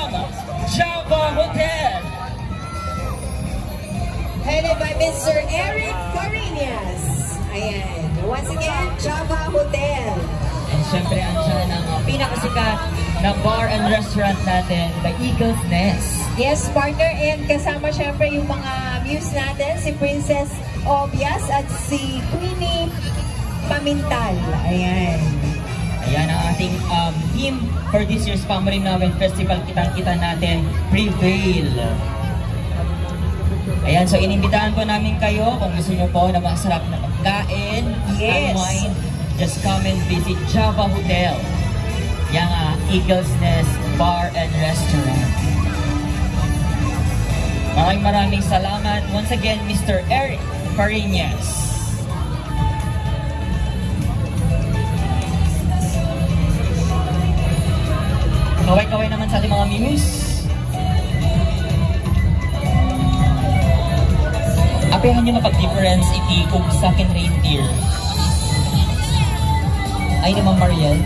from Java Hotel. Headed by Mr. Eric Carinas. Ayan. Once again, Java Hotel. And syempre, andyan ang pinakasikat na bar and restaurant natin, the Eagle's Nest. Yes, partner. And kasama syempre yung mga muse natin, si Princess Obias at si Queenie Pamintal. Ayan. Ayan ang ating theme for this year's Pamarinawen Festival. Kitang-kita natin, Prevail. Ayan, so inimbitahan po namin kayo kung gusto nyo po na masarap na pagkain, unwind, just come and visit Java Hotel. Yang Eagle's Nest Bar and Restaurant. Maraming salamat. Once again, Mr. Eric Carinas. Kaway-kaway naman sa ating mga muse. Apehan nyo mapag-difference iti kung sa akin reindeer. Ay naman Mariel.